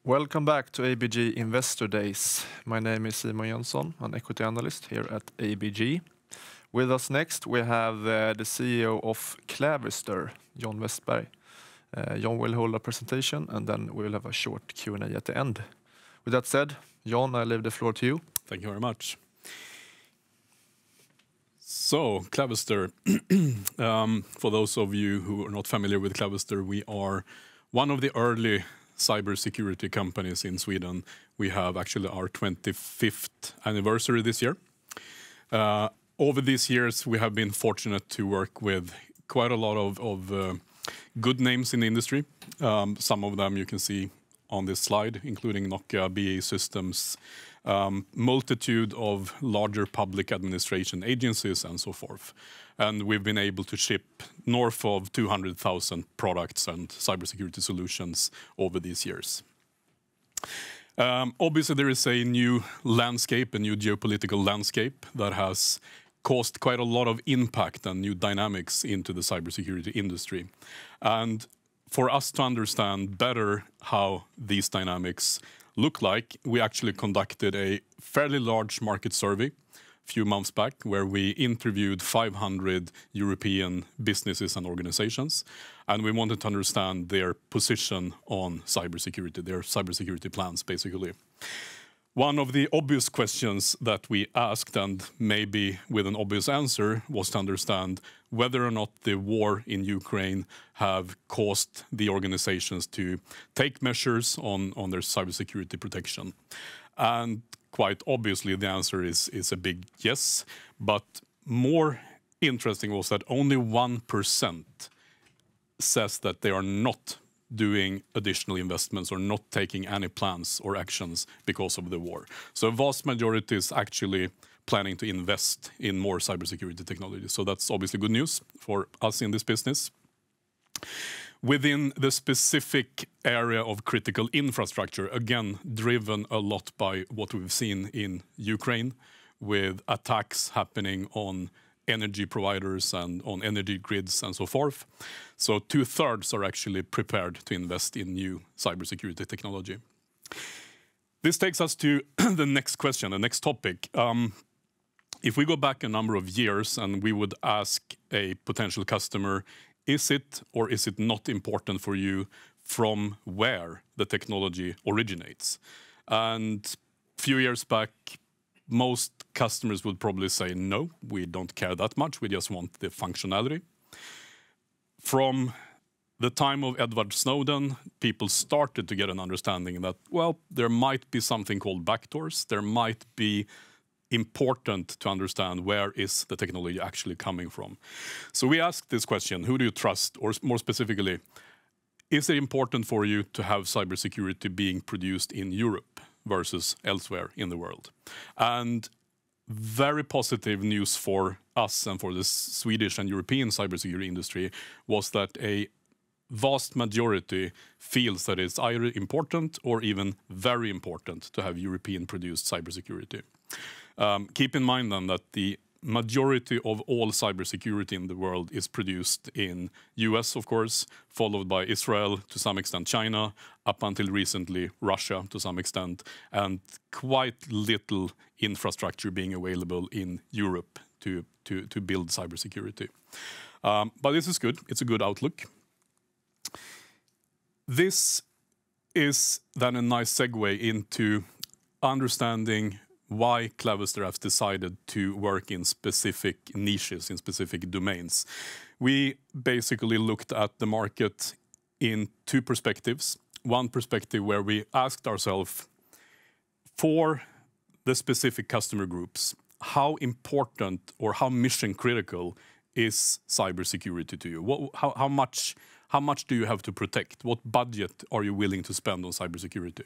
Welcome back to ABG Investor Days. My name is Simon Jönsson, an equity analyst here at ABG. With us next, we have the CEO of Clavister, John Westberg. John will hold a presentation, and then we will have a short Q&A at the end. With that said, John, I leave the floor to you. Thank you very much. So, Clavister, for those of you who are not familiar with Clavister, we are one of the early cybersecurity companies in Sweden. We have actually our 25th anniversary this year. Over these years, we have been fortunate to work with quite a lot of good names in the industry. Some of them you can see on this slide, including Nokia, BAE Systems, multitude of larger public administration agencies and so forth. And we've been able to ship north of 200,000 products and cybersecurity solutions over these years. Obviously, there is a new landscape, a new geopolitical landscape that has caused quite a lot of impact and new dynamics into the cybersecurity industry. And for us to understand better how these dynamics look like, we actually conducted a fairly large market survey a few months back where we interviewed 500 European businesses and organizations, and we wanted to understand their position on cybersecurity, their cybersecurity plans, basically. One of the obvious questions that we asked, and maybe with an obvious answer, was to understand whether or not the war in Ukraine have caused the organizations to take measures on their cybersecurity protection. And quite obviously, the answer is a big yes. But more interesting was that only 1% says that they are not doing additional investments or not taking any plans or actions because of the war. So a vast majority is actually planning to invest in more cybersecurity technology. So that's obviously good news for us in this business. Within the specific area of critical infrastructure, again, driven a lot by what we've seen in Ukraine, with attacks happening on energy providers and on energy grids and so forth. So 2/3 are actually prepared to invest in new cybersecurity technology. This takes us to the next question, the next topic. If we go back a number of years and we would ask a potential customer, is it or is it not important for you from where the technology originates? And a few years back, most customers would probably say, no, we don't care that much. We just want the functionality. From the time of Edward Snowden, people started to get an understanding that, well, there might be something called backdoors. There might be important to understand where is the technology actually coming from. So we asked this question, who do you trust? Or more specifically, is it important for you to have cybersecurity being produced in Europe versus elsewhere in the world? And very positive news for us and for the Swedish and European cybersecurity industry was that a vast majority feels that it's either important or even very important to have European-produced cybersecurity. Keep in mind then that the majority of all cybersecurity in the world is produced in US, of course, followed by Israel, to some extent China, up until recently Russia to some extent, and quite little infrastructure being available in Europe to build cybersecurity. But this is good. It's a good outlook. This is then a nice segue into understanding why Clavister has decided to work in specific niches, in specific domains. We basically looked at the market in two perspectives. One perspective where we asked ourselves, for the specific customer groups, how important or how mission critical is cybersecurity to you? How much do you have to protect? What budget are you willing to spend on cybersecurity?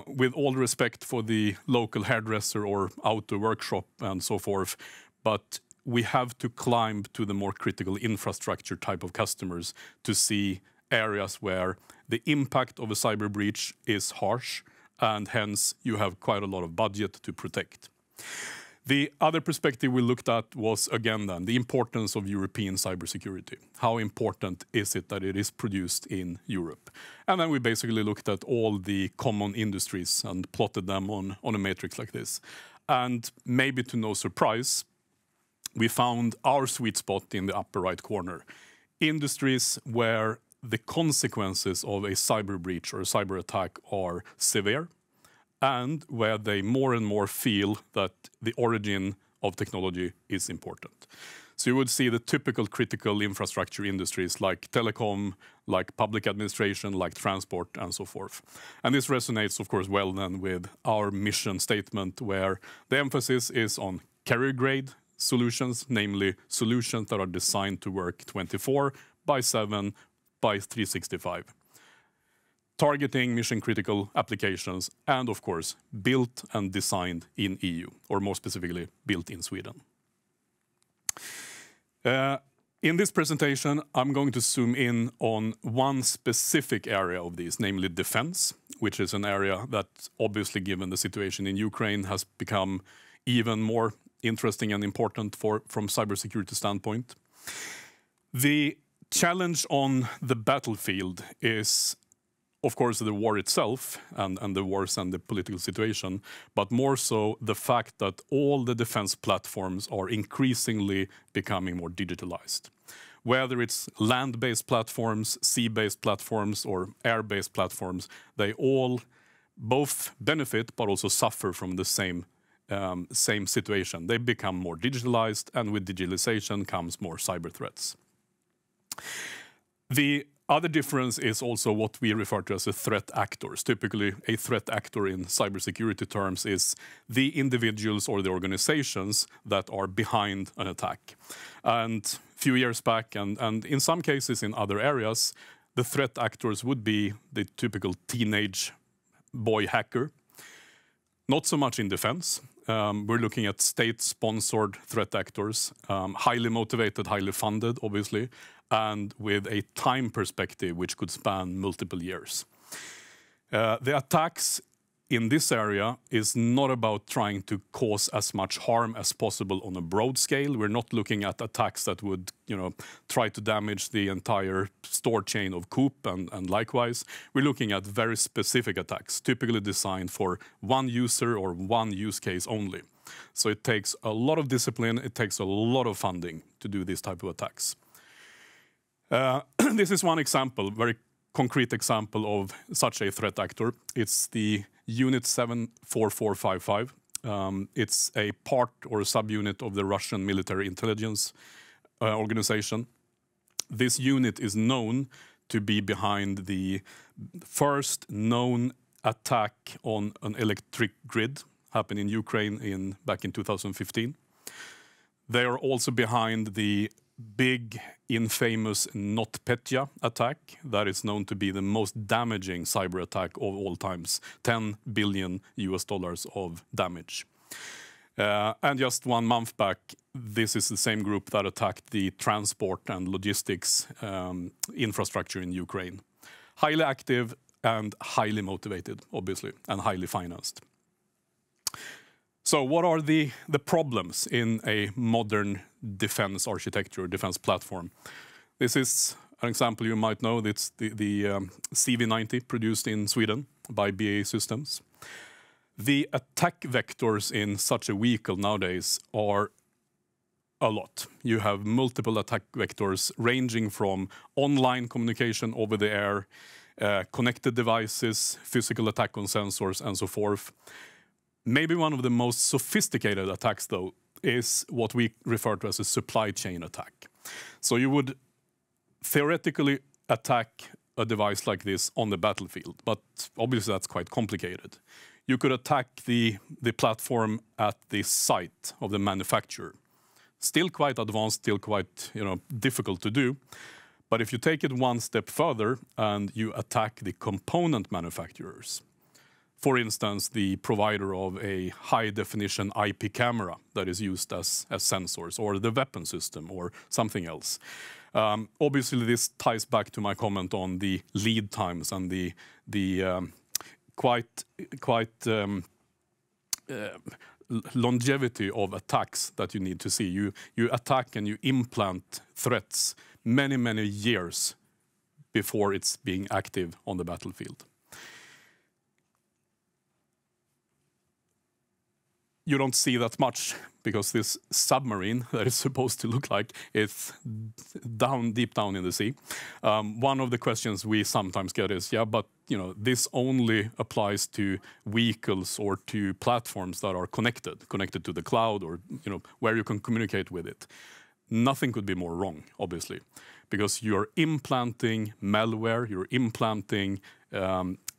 With all respect for the local hairdresser or auto workshop and so forth, but we have to climb to the more critical infrastructure type of customers to see areas where the impact of a cyber breach is harsh, and hence you have quite a lot of budget to protect. The other perspective we looked at was, again, then the importance of European cybersecurity. How important is it that it is produced in Europe? And then we basically looked at all the common industries and plotted them on a matrix like this. And maybe to no surprise, we found our sweet spot in the upper right corner. Industries where the consequences of a cyber breach or a cyber attack are severe, and where they more and more feel that the origin of technology is important. So you would see the typical critical infrastructure industries like telecom, like public administration, like transport, and so forth. And this resonates, of course, well then with our mission statement, where the emphasis is on carrier-grade solutions, namely solutions that are designed to work 24/7 by 365. Targeting mission-critical applications, and of course, built and designed in EU, or more specifically, built in Sweden. In this presentation, I'm going to zoom in on one specific area of these, namely defense, which is an area that, obviously, given the situation in Ukraine, has become even more interesting and important from cybersecurity standpoint. The challenge on the battlefield is, of course, the war itself and the wars and the political situation, but more so the fact that all the defense platforms are increasingly becoming more digitalized. Whether it's land-based platforms, sea-based platforms, or air-based platforms, they all both benefit but also suffer from the same situation. They become more digitalized, and with digitalization comes more cyber threats. The other difference is also what we refer to as a threat actors. Typically, a threat actor in cybersecurity terms is the individuals or the organizations that are behind an attack. And a few years back, and in some cases in other areas, the threat actors would be the typical teenage boy hacker. Not so much in defense. We're looking at state-sponsored threat actors, highly motivated, highly funded, obviously, and with a time perspective which could span multiple years. The attacks in this area is not about trying to cause as much harm as possible on a broad scale. We're not looking at attacks that would, try to damage the entire store chain of Coop and likewise. We're looking at very specific attacks, typically designed for one user or one use case only. So it takes a lot of discipline, it takes a lot of funding to do these type of attacks. This is one example, very concrete example of such a threat actor. It's the Unit 74455. It's a part or a subunit of the Russian military intelligence organization. This unit is known to be behind the first known attack on an electric grid, happened in Ukraine back in 2015. They are also behind the big, infamous NotPetya attack that is known to be the most damaging cyber attack of all times, $10 billion of damage. And just 1 month back, this is the same group that attacked the transport and logistics infrastructure in Ukraine. Highly active and highly motivated, obviously, and highly financed. So what are the problems in a modern defense architecture, defense platform? This is an example you might know. It's the CV90 produced in Sweden by BAE Systems. The attack vectors in such a vehicle nowadays are a lot. You have multiple attack vectors ranging from online communication over the air, connected devices, physical attack on sensors, and so forth. Maybe one of the most sophisticated attacks, though, is what we refer to as a supply chain attack. So you would theoretically attack a device like this on the battlefield, but obviously that's quite complicated. You could attack the platform at the site of the manufacturer. Still quite advanced, still quite difficult to do. But if you take it one step further and you attack the component manufacturers, for instance, the provider of a high-definition IP camera that is used as sensors, or the weapon system, or something else. Obviously, this ties back to my comment on the lead times and the quite longevity of attacks that you need to see. You attack and you implant threats many, many years before it's being active on the battlefield. You don't see that much because this submarine that is supposed to look like is deep down in the sea. One of the questions we sometimes get is, yeah, but this only applies to vehicles or to platforms that are connected to the cloud, or where you can communicate with it. Nothing could be more wrong, obviously, because you're implanting malware, you're implanting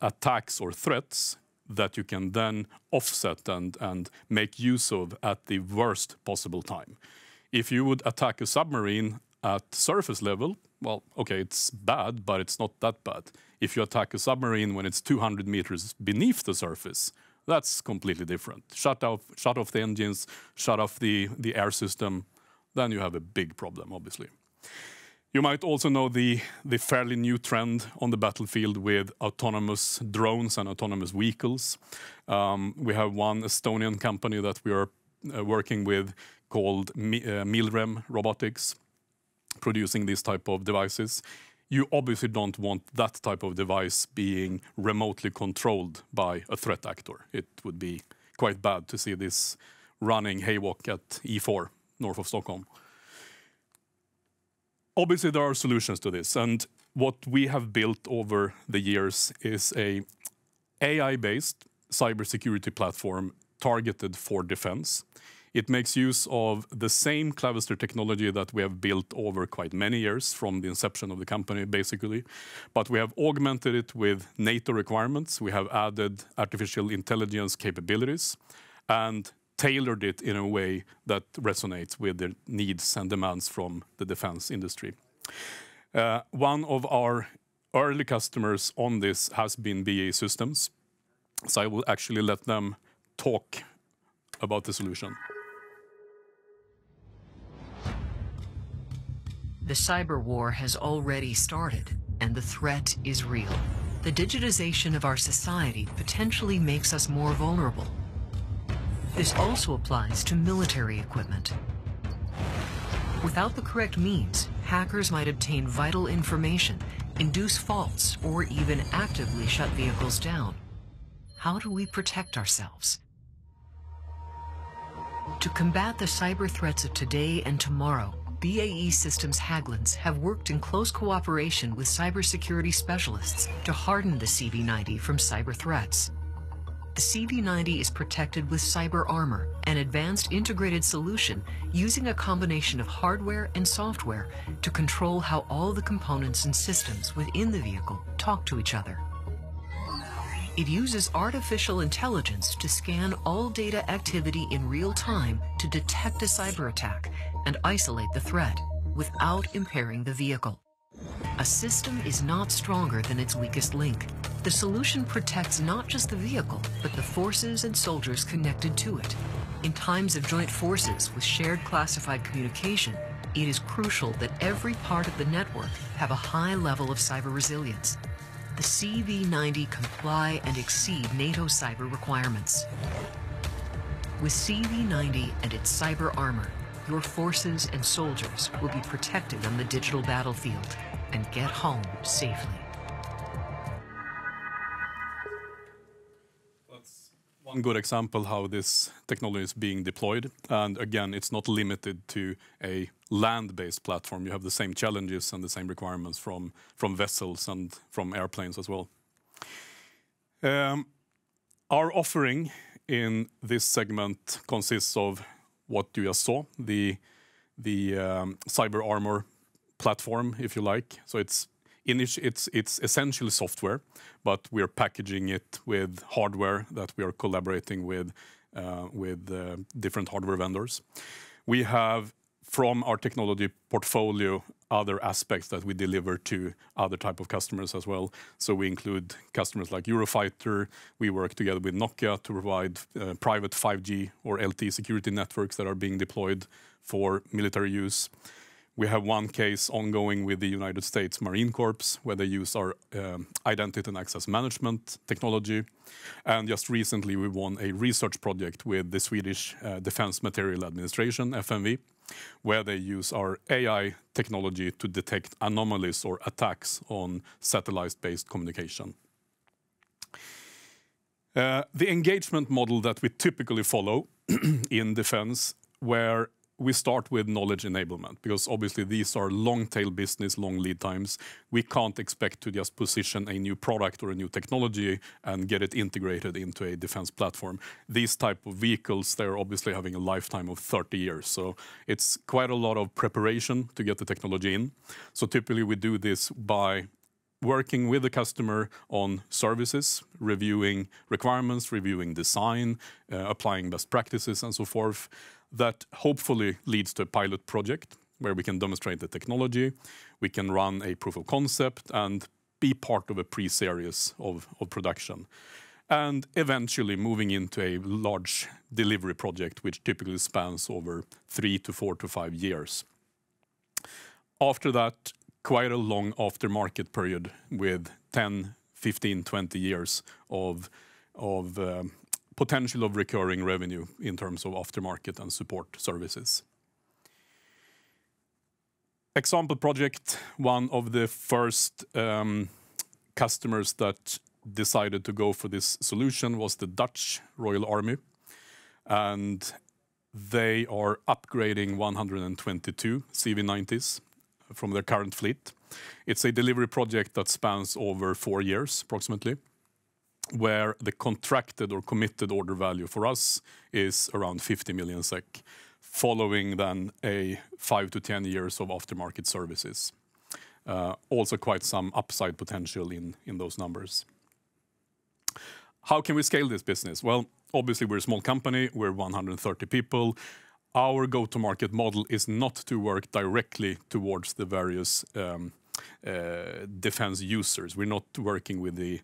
attacks or threats that you can then offset and make use of at the worst possible time. If you would attack a submarine at surface level, well, okay, it's bad, but it's not that bad. If you attack a submarine when it's 200 meters beneath the surface, that's completely different. Shut off the engines, shut off the air system, then you have a big problem, obviously. You might also know the fairly new trend on the battlefield with autonomous drones and autonomous vehicles. We have one Estonian company that we are working with called Milrem Robotics, producing these type of devices. You obviously don't want that type of device being remotely controlled by a threat actor. It would be quite bad to see this running haywalk at E4 north of Stockholm. Obviously, there are solutions to this, and what we have built over the years is a AI-based cybersecurity platform targeted for defense. It makes use of the same Clavister technology that we have built over quite many years from the inception of the company, basically. But we have augmented it with NATO requirements. We have added artificial intelligence capabilities and tailored it in a way that resonates with the needs and demands from the defense industry. One of our early customers on this has been BAE Systems, so I will actually let them talk about the solution. The cyber war has already started, and the threat is real. The digitization of our society potentially makes us more vulnerable. This also applies to military equipment. Without the correct means, hackers might obtain vital information, induce faults, or even actively shut vehicles down. How do we protect ourselves? To combat the cyber threats of today and tomorrow, BAE Systems Hägglunds have worked in close cooperation with cybersecurity specialists to harden the CV90 from cyber threats. The CV90 is protected with Cyber Armor, an advanced integrated solution using a combination of hardware and software to control how all the components and systems within the vehicle talk to each other. It uses artificial intelligence to scan all data activity in real time to detect a cyber attack and isolate the threat without impairing the vehicle. A system is not stronger than its weakest link. The solution protects not just the vehicle, but the forces and soldiers connected to it. In times of joint forces with shared classified communication, it is crucial that every part of the network have a high level of cyber resilience. The CV90 comply and exceed NATO cyber requirements. With CV90 and its cyber armor, your forces and soldiers will be protected on the digital battlefield and get home safely. That's one good example how this technology is being deployed. And again, it's not limited to a land-based platform. You have the same challenges and the same requirements from vessels and from airplanes as well. Our offering in this segment consists of what you just saw, the Cyber Armor platform, if you like. So it's essentially software, but we're packaging it with hardware that we are collaborating with different hardware vendors. We have, from our technology portfolio, other aspects that we deliver to other type of customers as well. So we include customers like Eurofighter. We work together with Nokia to provide private 5G or LTE security networks that are being deployed for military use. We have one case ongoing with the United States Marine Corps, where they use our identity and access management technology. And just recently, we won a research project with the Swedish Defense Materiel Administration, FMV, where they use our AI technology to detect anomalies or attacks on satellite-based communication. The engagement model that we typically follow in defense, where we start with knowledge enablement, because obviously these are long-tail business, long lead times. We can't expect to just position a new product or a new technology and get it integrated into a defense platform. These type of vehicles, they're obviously having a lifetime of 30 years. So it's quite a lot of preparation to get the technology in. So typically we do this by working with the customer on services, reviewing requirements, reviewing design, applying best practices and so forth. That hopefully leads to a pilot project where we can demonstrate the technology, we can run a proof of concept and be part of a pre-series of production. And eventually moving into a large delivery project, which typically spans over 3 to 4 to 5 years. After that, quite a long aftermarket period with 10, 15, 20 years of potential of recurring revenue in terms of aftermarket and support services. Example project, one of the first customers that decided to go for this solution was the Dutch Royal Army. And they are upgrading 122 CV90s from their current fleet. It's a delivery project that spans over 4 years approximately, where the contracted or committed order value for us is around 50 million SEK, following then a 5 to 10 years of aftermarket services. Also quite some upside potential in those numbers. How can we scale this business? Well, obviously we're a small company, we're 130 people. Our go-to-market model is not to work directly towards the various defense users. We're not working with the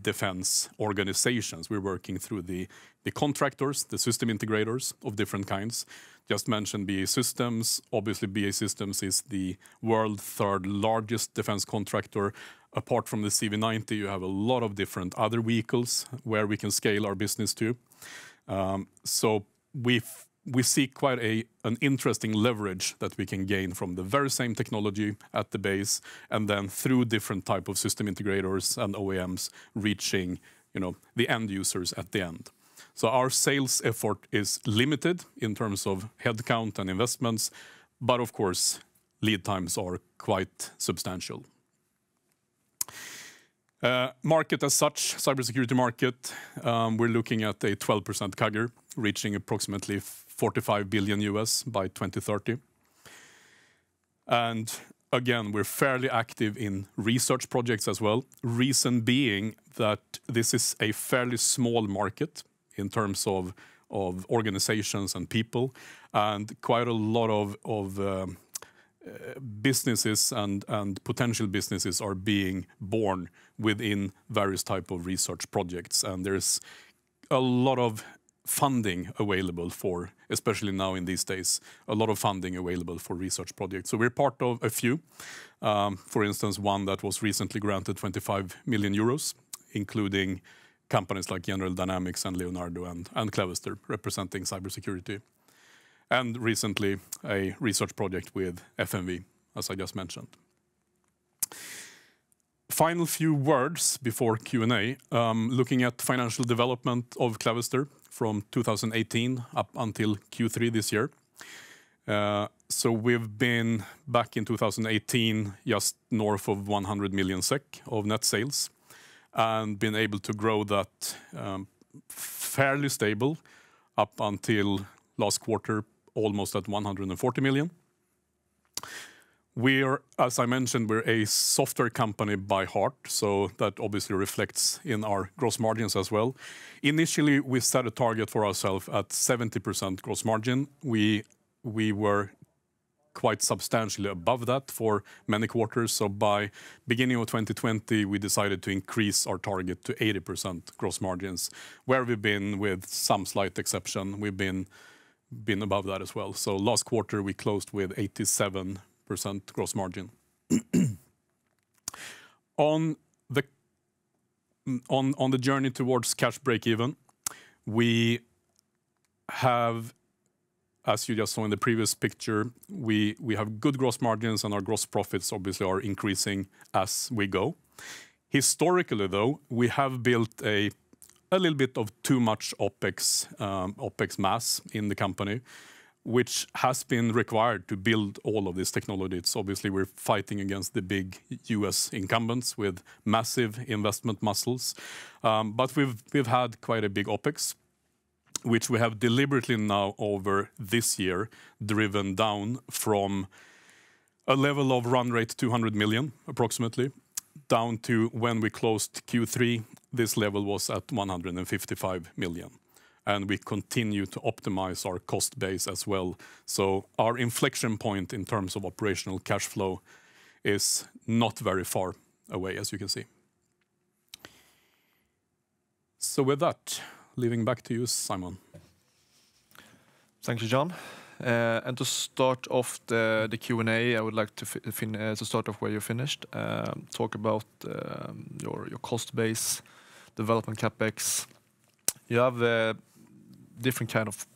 defense organizations. We're working through the contractors, the system integrators of different kinds. Just mentioned BAE Systems. Obviously, BAE Systems is the world's third largest defense contractor. Apart from the CV90, you have a lot of different other vehicles where we can scale our business to. So we see quite an interesting leverage that we can gain from the very same technology at the base, and then through different type of system integrators and OEMs reaching, the end users at the end. So our sales effort is limited in terms of headcount and investments, but of course, lead times are quite substantial. Market as such, cybersecurity market, we're looking at a 12% CAGR, reaching approximately $45 billion US by 2030. And again, we're fairly active in research projects as well. Reason being that this is a fairly small market in terms of organizations and people, and quite a lot of businesses and potential businesses are being born within various type of research projects. And there's a lot of funding available for, especially now in these days, a lot of funding available for research projects. So we're part of a few. For instance, one that was recently granted 25 million euros, including companies like General Dynamics and Leonardo and Clavister representing cybersecurity. And recently a research project with FMV, as I just mentioned. Final few words before Q&A, looking at financial development of Clavister from 2018 up until Q3 this year. So we've been back in 2018 just north of 100 million SEK of net sales, and been able to grow that fairly stable up until last quarter, almost at 140 million. We're, as I mentioned, we're a software company by heart, so that obviously reflects in our gross margins as well. Initially, we set a target for ourselves at 70% gross margin. We were quite substantially above that for many quarters. So by beginning of 2020, we decided to increase our target to 80% gross margins, where we've been with some slight exception. We've been been above that as well. So last quarter, we closed with 87% gross margin. On the journey towards cash break-even, we have, as you just saw in the previous picture, we have good gross margins, and our gross profits obviously are increasing as we go. Historically, though, we have built a little bit of too much OpEx mass in the company, which has been required to build all of this technology. It's obviously we're fighting against the big US incumbents with massive investment muscles. But we've had quite a big OpEx, which we have deliberately now over this year driven down from a level of run rate 200 million approximately, down to when we closed Q3, this level was at 155 million. And we continue to optimize our cost base as well. So our inflection point in terms of operational cash flow is not very far away, as you can see. So with that, leaving back to you, Simon. Thank you, John. And to start off the Q&A, I would like to start off where you finished. Talk about your cost base, development capex. You have different kind of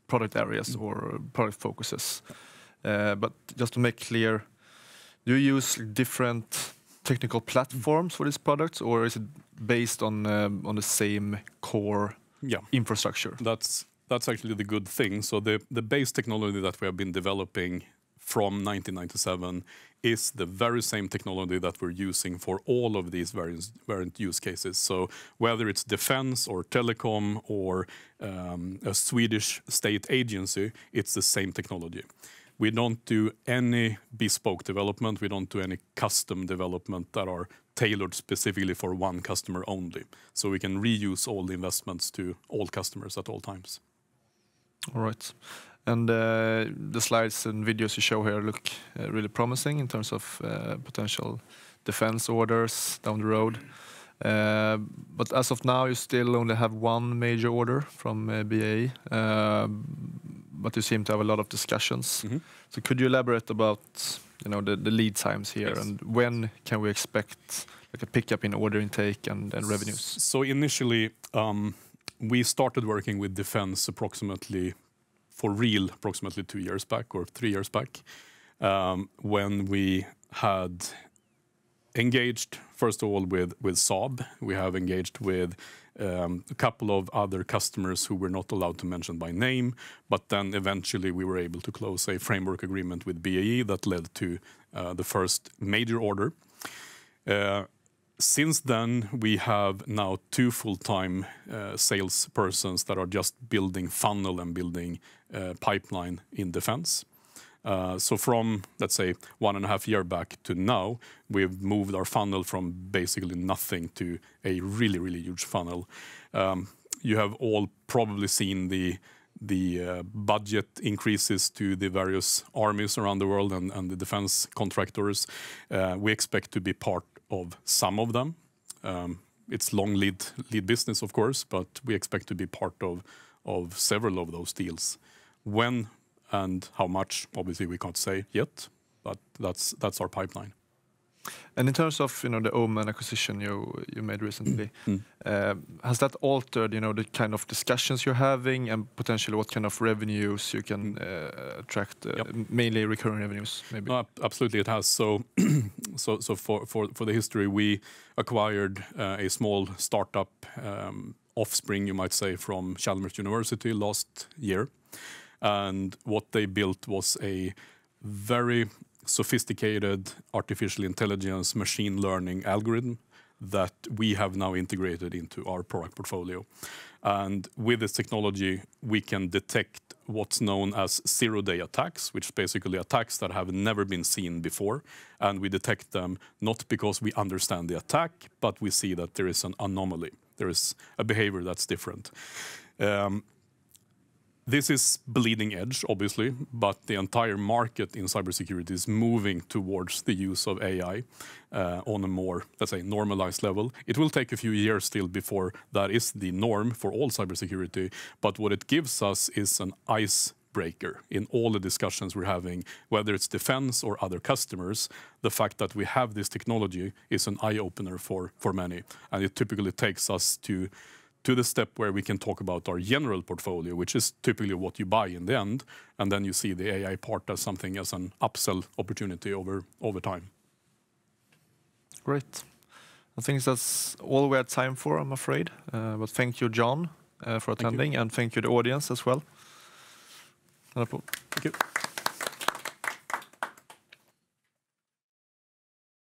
product areas or product focuses. But just to make clear, do you use different technical platforms for these products, or is it based on the same core infrastructure? That's actually the good thing. So the base technology that we have been developing from 1997 is the very same technology that we're using for all of these variant use cases. So whether it's defense or telecom or a Swedish state agency, it's the same technology. We don't do any bespoke development. We don't do any custom development that are tailored specifically for one customer only. So we can reuse all the investments to all customers at all times. All right. And the slides and videos you show here look really promising in terms of potential defense orders down the road. But as of now, you still only have one major order from BAE, but you seem to have a lot of discussions. Mm-hmm. So could you elaborate about the lead times here, Yes. and when can we expect like a pickup in order intake and revenues? So initially, we started working with defense approximately 2 years back or 3 years back, when we had engaged, first of all, with Saab. We have engaged with a couple of other customers who were not allowed to mention by name, but then eventually we were able to close a framework agreement with BAE that led to the first major order. Since then, we have now 2 full-time salespersons that are just building funnel and building pipeline in defense. So from, let's say, 1.5 years back to now, we've moved our funnel from basically nothing to a really, really huge funnel. You have all probably seen the budget increases to the various armies around the world and the defense contractors. We expect to be part of some of them. It's long lead business, of course, but we expect to be part of several of those deals. When and how much, obviously, we can't say yet, but that's our pipeline. And in terms of the Omen acquisition you made recently, has that altered the kind of discussions you're having and potentially what kind of revenues you can attract, mainly recurring revenues, maybe? No, absolutely, it has. So for the history, we acquired a small startup offspring, you might say, from Chalmers University last year. And what they built was a very sophisticated artificial intelligence machine learning algorithm that we have now integrated into our product portfolio. And with this technology, we can detect what's known as zero-day attacks, which is basically attacks that have never been seen before. And we detect them not because we understand the attack, but we see that there is an anomaly. There is a behavior that's different. This is bleeding edge, obviously, but the entire market in cybersecurity is moving towards the use of AI on a more, let's say, normalized level. It will take a few years still before that is the norm for all cybersecurity, but what it gives us is an ice icebreaker in all the discussions we're having, whether it's defense or other customers. The fact that we have this technology is an eye-opener for many, and it typically takes us to the step where we can talk about our general portfolio, which is typically what you buy in the end, and then you see the AI part as something as an upsell opportunity over time. Great. I think that's all we had time for, I'm afraid. But thank you, John, for attending, and thank you, the audience, as well. Thank you.